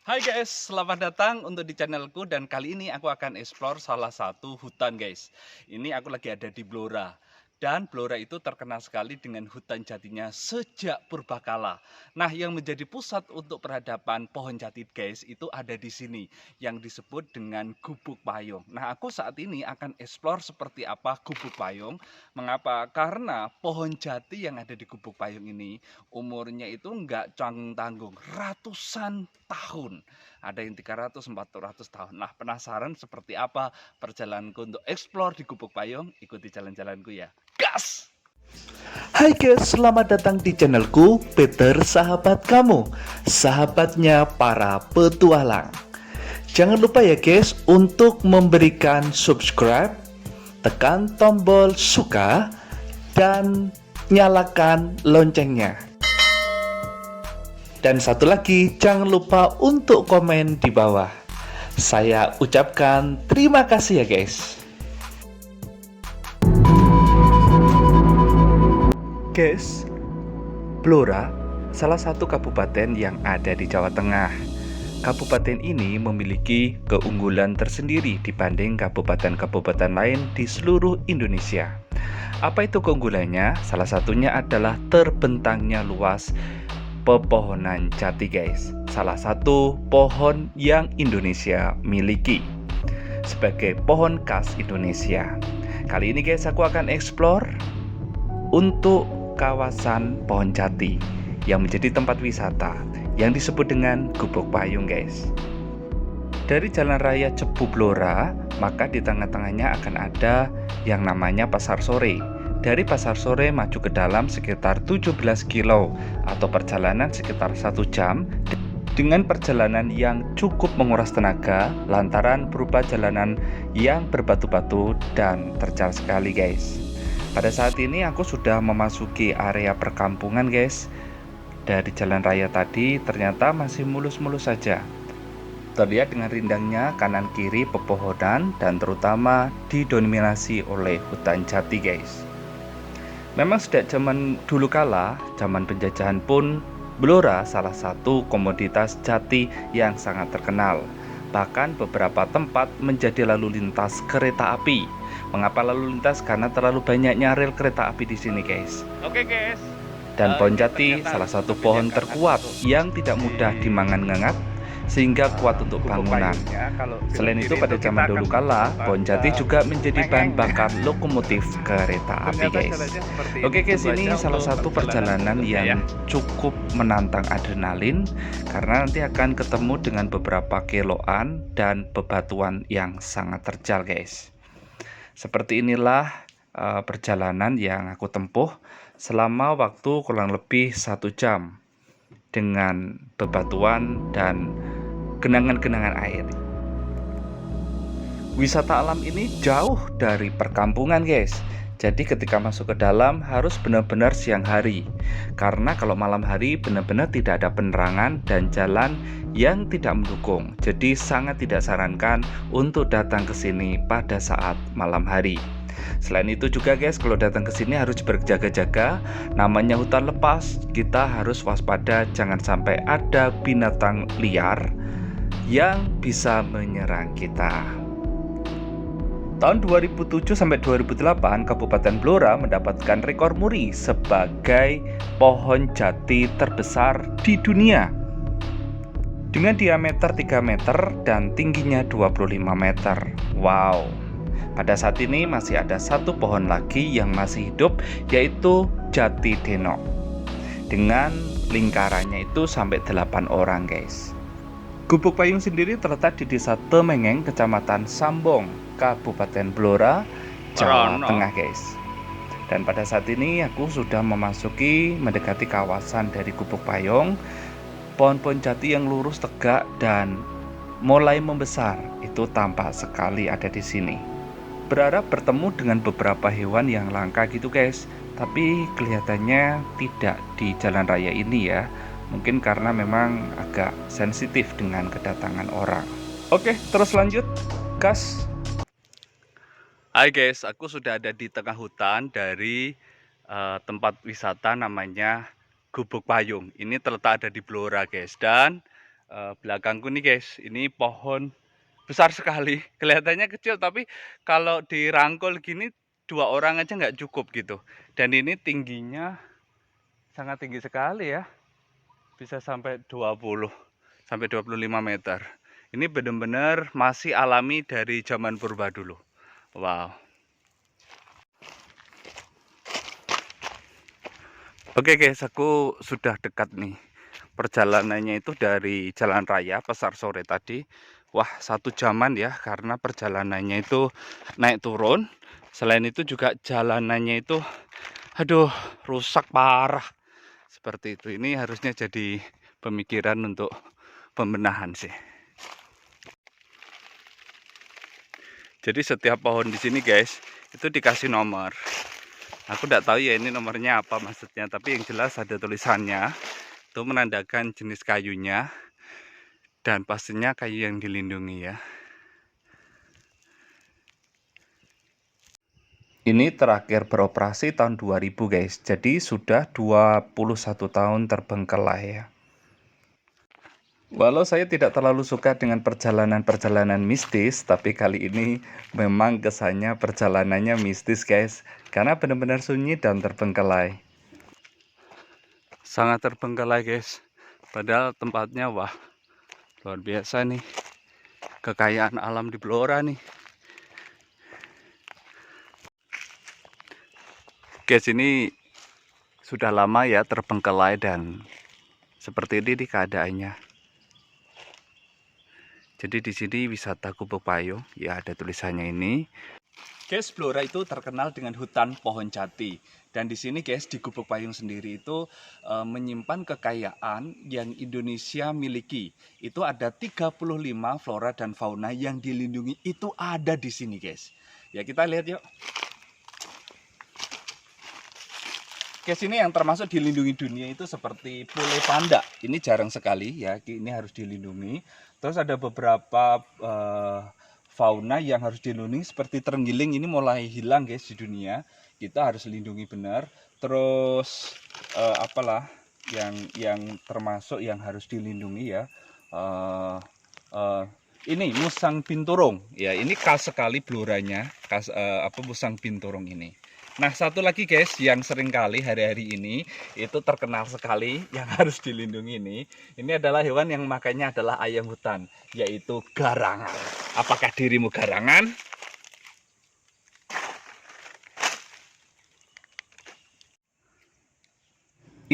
Hai guys, selamat datang untuk di channelku dan kali ini aku akan explore salah satu hutan guys. Ini aku lagi ada di Blora. Dan Blora itu terkenal sekali dengan hutan jatinya sejak purbakala. Nah, yang menjadi pusat untuk peradaban pohon jati guys itu ada di sini yang disebut dengan Gubuk Payung. Nah, aku saat ini akan explore seperti apa Gubuk Payung. Mengapa? Karena pohon jati yang ada di Gubuk Payung ini umurnya itu nggak tanggung-tanggung, ratusan tahun. Ada yang 300, 400 tahun. Nah, penasaran seperti apa perjalananku untuk explore di Gubuk Payung? Ikuti jalan-jalanku ya. Gas! Hai guys, selamat datang di channelku Peter Sahabat Kamu, sahabatnya para petualang. Jangan lupa ya guys untuk memberikan subscribe, tekan tombol suka, dan nyalakan loncengnya. Dan satu lagi, jangan lupa untuk komen di bawah. Saya ucapkan terima kasih ya guys. Guys, Blora, salah satu kabupaten yang ada di Jawa Tengah. Kabupaten ini memiliki keunggulan tersendiri dibanding kabupaten-kabupaten lain di seluruh Indonesia. Apa itu keunggulannya? Salah satunya adalah terbentangnya luas pepohonan jati guys. Salah satu pohon yang Indonesia miliki sebagai pohon khas Indonesia. Kali ini guys aku akan explore untuk kawasan pohon jati yang menjadi tempat wisata yang disebut dengan Gubuk Payung guys. Dari jalan raya Cepu Blora, maka di tengah-tengahnya akan ada yang namanya Pasar Sore. Dari Pasar Sore maju ke dalam sekitar 17 kilo atau perjalanan sekitar 1 jam dengan perjalanan yang cukup menguras tenaga lantaran berupa jalanan yang berbatu-batu dan terjal sekali guys. Pada saat ini aku sudah memasuki area perkampungan guys. Dari jalan raya tadi ternyata masih mulus-mulus saja. Terlihat dengan rindangnya kanan kiri pepohonan dan terutama didominasi oleh hutan jati guys. Memang sejak zaman dulu kala, zaman penjajahan pun Blora salah satu komoditas jati yang sangat terkenal. Bahkan beberapa tempat menjadi lalu lintas kereta api. Mengapa lalu lintas? Karena terlalu banyaknya rel kereta api di sini, guys. Oke guys. Dan pohon jati Ternyata salah satu pohon membedakan terkuat untuk yang tidak mudah dimangan-ngengat sehingga kuat untuk Gubuk bangunan. Payungnya. Kalau Selain itu pada kita zaman akan dulu kala, pohon jati juga menjadi bahan Mengeng. bakar lokomotif kereta api Ternyata guys. jalannya seperti Oke ini. guys, Tunggu ini aja salah untuk satu perjalanan berikutnya yang cukup menantang adrenalin karena nanti akan ketemu dengan beberapa kiloan dan bebatuan yang sangat terjal guys. Seperti inilah perjalanan yang aku tempuh selama waktu kurang lebih 1 jam dengan bebatuan dan genangan-genangan air. Wisata alam ini jauh dari perkampungan guys. Jadi ketika masuk ke dalam harus benar-benar siang hari. Karena kalau malam hari benar-benar tidak ada penerangan dan jalan yang tidak mendukung. Jadi sangat tidak sarankan untuk datang ke sini pada saat malam hari. Selain itu juga guys, kalau datang ke sini harus berjaga-jaga. Namanya hutan lepas, kita harus waspada jangan sampai ada binatang liar yang bisa menyerang kita. Tahun 2007 sampai 2008, Kabupaten Blora mendapatkan rekor muri sebagai pohon jati terbesar di dunia. Dengan diameter 3 meter dan tingginya 25 meter. Wow. Pada saat ini masih ada satu pohon lagi yang masih hidup, yaitu jati denok. Dengan lingkarannya itu sampai 8 orang guys. Gubuk Payung sendiri terletak di Desa Temengeng, Kecamatan Sambong, Kabupaten Blora, Jawa Tengah guys. Dan pada saat ini aku sudah mendekati kawasan dari Gubuk Payung. Pohon-pohon jati yang lurus tegak dan mulai membesar itu tampak sekali ada di sini. Berharap bertemu dengan beberapa hewan yang langka gitu guys, tapi kelihatannya tidak di jalan raya ini ya. Mungkin karena memang agak sensitif dengan kedatangan orang. Oke, terus lanjut, gas. Hai guys, aku sudah ada di tengah hutan dari tempat wisata namanya Gubuk Payung. Ini terletak ada di Blora guys. Dan belakangku nih guys, ini pohon besar sekali. Kelihatannya kecil tapi kalau dirangkul gini 2 orang aja nggak cukup gitu. Dan ini tingginya sangat tinggi sekali ya. Bisa sampai 20 sampai 25 meter. Ini benar-benar masih alami dari zaman purba dulu. Wow. Oke guys, aku sudah dekat nih. Perjalanannya itu dari jalan raya Pasar Sore tadi. Wah, 1 jaman ya, karena perjalanannya itu naik turun. Selain itu juga jalanannya itu, aduh, rusak parah. Seperti itu. Ini harusnya jadi pemikiran untuk pembenahan sih. Jadi setiap pohon di sini guys, itu dikasih nomor. Aku tidak tahu ya ini nomornya apa maksudnya, tapi yang jelas ada tulisannya. Itu menandakan jenis kayunya dan pastinya kayu yang dilindungi ya. Ini terakhir beroperasi tahun 2000 guys. Jadi sudah 21 tahun terbengkelai ya. Walau saya tidak terlalu suka dengan perjalanan-perjalanan mistis, tapi kali ini memang kesannya perjalanannya mistis guys. Karena benar-benar sunyi dan terbengkelai. Sangat terbengkelai guys. Padahal tempatnya wah luar biasa nih. Kekayaan alam di Blora nih. Guys, ini sudah lama ya terbengkelai dan seperti ini keadaannya. Jadi di sini wisata Gubuk Payung, ya ada tulisannya ini. Guys, Blora itu terkenal dengan hutan pohon jati. Dan di sini guys, di Gubuk Payung sendiri itu menyimpan kekayaan yang Indonesia miliki. Itu ada 35 flora dan fauna yang dilindungi, itu ada di sini guys. Ya kita lihat yuk. Guys, ini yang termasuk dilindungi dunia itu seperti pule panda. Ini jarang sekali ya, ini harus dilindungi. Terus ada beberapa fauna yang harus dilindungi seperti terenggiling, ini mulai hilang guys di dunia. Kita harus lindungi benar. Terus apalah yang termasuk yang harus dilindungi ya. Ini musang binturong. Ya, ini khas sekali Bloranya, khas musang binturong ini. Nah, satu lagi guys yang sering kali hari-hari ini itu terkenal sekali yang harus dilindungi ini. Ini adalah hewan yang makannya adalah ayam hutan, yaitu garangan. Apakah dirimu garangan?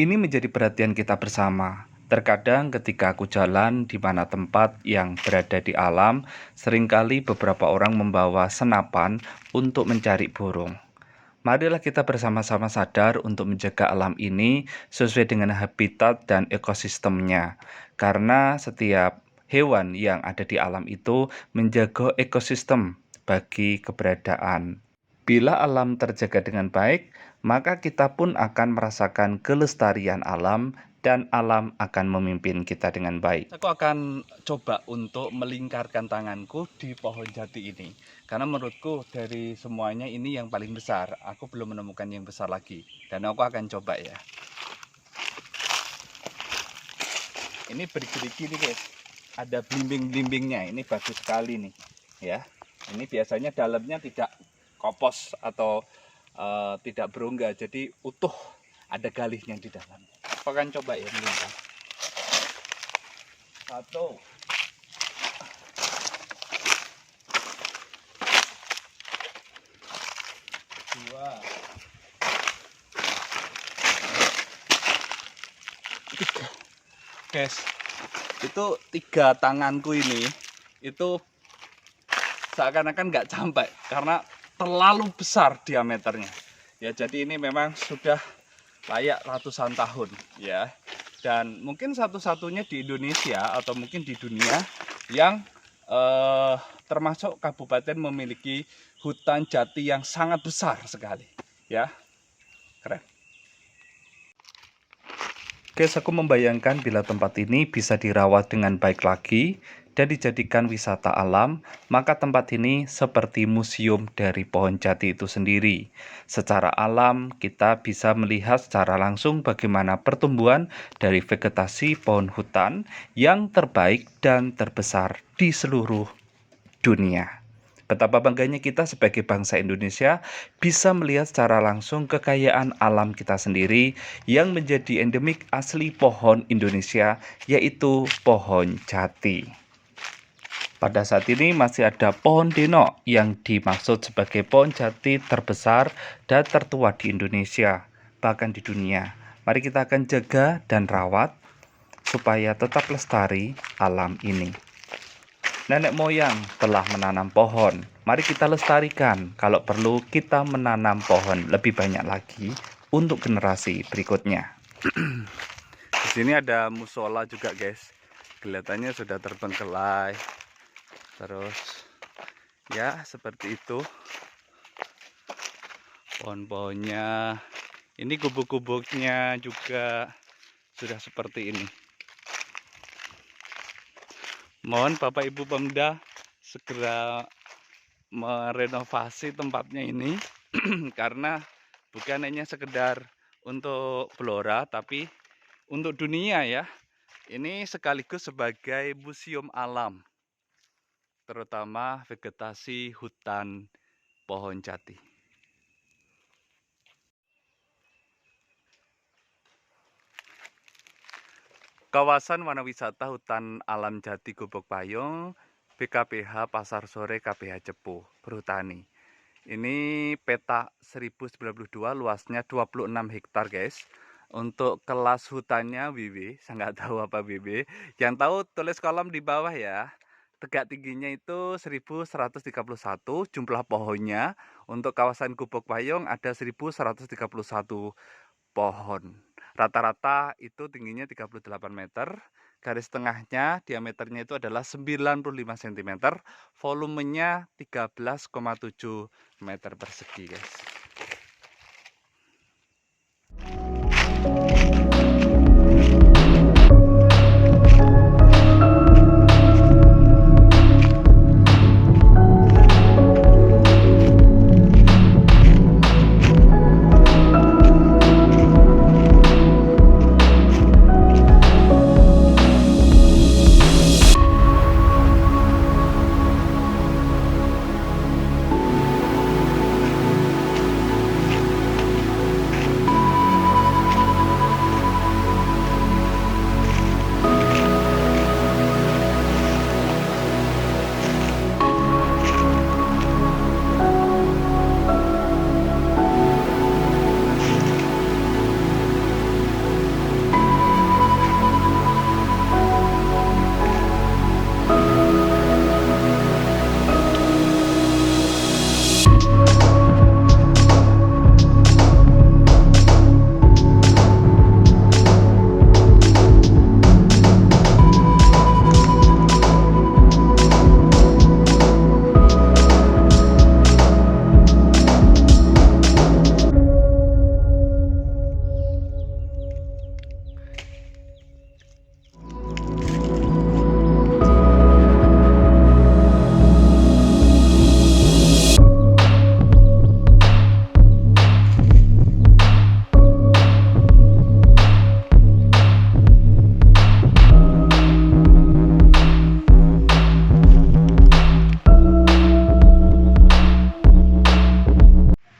Ini menjadi perhatian kita bersama. Terkadang ketika aku jalan di mana tempat yang berada di alam, seringkali beberapa orang membawa senapan untuk mencari burung. Marilah kita bersama-sama sadar untuk menjaga alam ini sesuai dengan habitat dan ekosistemnya. Karena setiap hewan yang ada di alam itu menjaga ekosistem bagi keberadaan. Bila alam terjaga dengan baik, maka kita pun akan merasakan kelestarian alam dan alam akan memimpin kita dengan baik. Aku akan coba untuk melingkarkan tanganku di pohon jati ini. Karena menurutku dari semuanya ini yang paling besar. Aku belum menemukan yang besar lagi. Dan aku akan coba ya. Ini bergerigi nih guys. Ada blimbing-blimbingnya. Ini bagus sekali nih. Ya. Ini biasanya dalamnya tidak kopos atau tidak berongga. Jadi utuh. Ada galihnya di dalam. Aku akan coba ya melingkar. 1, 2, guys, itu 3 tanganku ini itu seakan-akan nggak sampai karena terlalu besar diameternya ya. Jadi ini memang sudah layak ratusan tahun ya, dan mungkin satu-satunya di Indonesia atau mungkin di dunia yang termasuk kabupaten memiliki hutan jati yang sangat besar sekali ya. Keren. Guys, aku membayangkan bila tempat ini bisa dirawat dengan baik lagi dan dijadikan wisata alam, maka tempat ini seperti museum dari pohon jati itu sendiri. Secara alam, kita bisa melihat secara langsung bagaimana pertumbuhan dari vegetasi pohon hutan yang terbaik dan terbesar di seluruh dunia. Betapa bangganya kita sebagai bangsa Indonesia bisa melihat secara langsung kekayaan alam kita sendiri yang menjadi endemik asli pohon Indonesia, yaitu pohon jati. Pada saat ini masih ada pohon denok yang dimaksud sebagai pohon jati terbesar dan tertua di Indonesia, bahkan di dunia. Mari kita akan jaga dan rawat supaya tetap lestari alam ini. Nenek moyang telah menanam pohon. Mari kita lestarikan. Kalau perlu, kita menanam pohon lebih banyak lagi untuk generasi berikutnya. Di sini ada musola juga, guys. Kelihatannya sudah terbengkelai. Terus ya seperti itu. Pohon-pohonnya. Ini gubuk-gubuknya juga sudah seperti ini. Mohon Bapak Ibu Pemda segera merenovasi tempatnya ini karena bukan hanya sekedar untuk Blora tapi untuk dunia ya. Ini sekaligus sebagai museum alam, terutama vegetasi hutan pohon jati. Kawasan Wanawisata Hutan Alam Jati Gubuk Payung, BKPH Pasar Sore KPH Cepu, Perhutani. Ini peta 1092, luasnya 26 hektar, guys. Untuk kelas hutannya WW, saya nggak tahu apa WW. Yang tahu tulis kolom di bawah ya. Tegak tingginya itu 1131, jumlah pohonnya untuk kawasan Gubuk Payung ada 1131 pohon. Rata-rata itu tingginya 38 meter, garis tengahnya diameternya itu adalah 95 cm, volumenya 13,7 meter persegi, guys.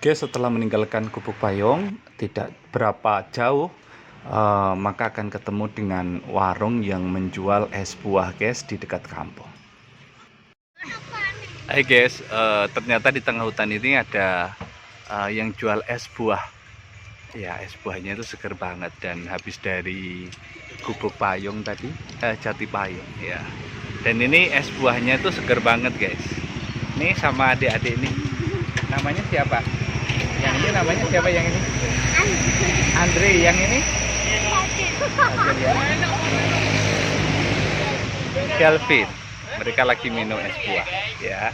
Oke, setelah meninggalkan Gubuk Payung, tidak berapa jauh, maka akan ketemu dengan warung yang menjual es buah, guys, di dekat kampung. Hai guys, ternyata di tengah hutan ini ada yang jual es buah. Ya, es buahnya itu seger banget dan habis dari Gubuk Payung tadi, Jati Payung ya. Dan ini es buahnya itu seger banget, guys. Ini sama adik-adik ini. Namanya siapa? Yang ini namanya siapa yang ini? Andre. Yang ini? Kelvin. Mereka lagi minum es buah ya.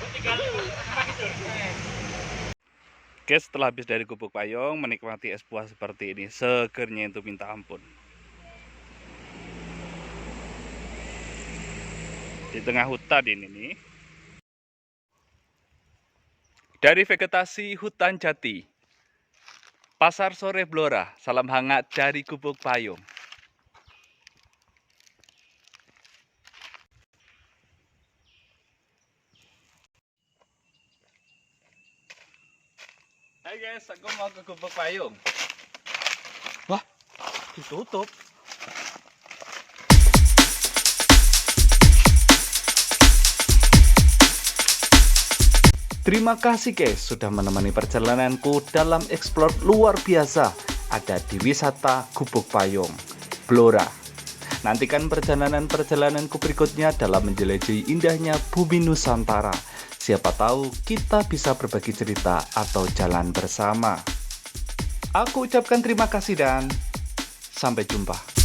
Oke, setelah habis dari Gubuk Payung menikmati es buah seperti ini, segernya itu minta ampun. Di tengah hutan ini nih. Dari vegetasi hutan jati, Pasar Sore Blora, salam hangat dari Gubuk Payung. Hai guys, aku mau ke Gubuk Payung. Wah, ditutup. Terima kasih guys sudah menemani perjalananku dalam explore luar biasa ada di wisata Gubuk Payung, Blora. Nantikan perjalanan-perjalananku berikutnya dalam menjelajahi indahnya bumi Nusantara. Siapa tahu kita bisa berbagi cerita atau jalan bersama. Aku ucapkan terima kasih dan sampai jumpa.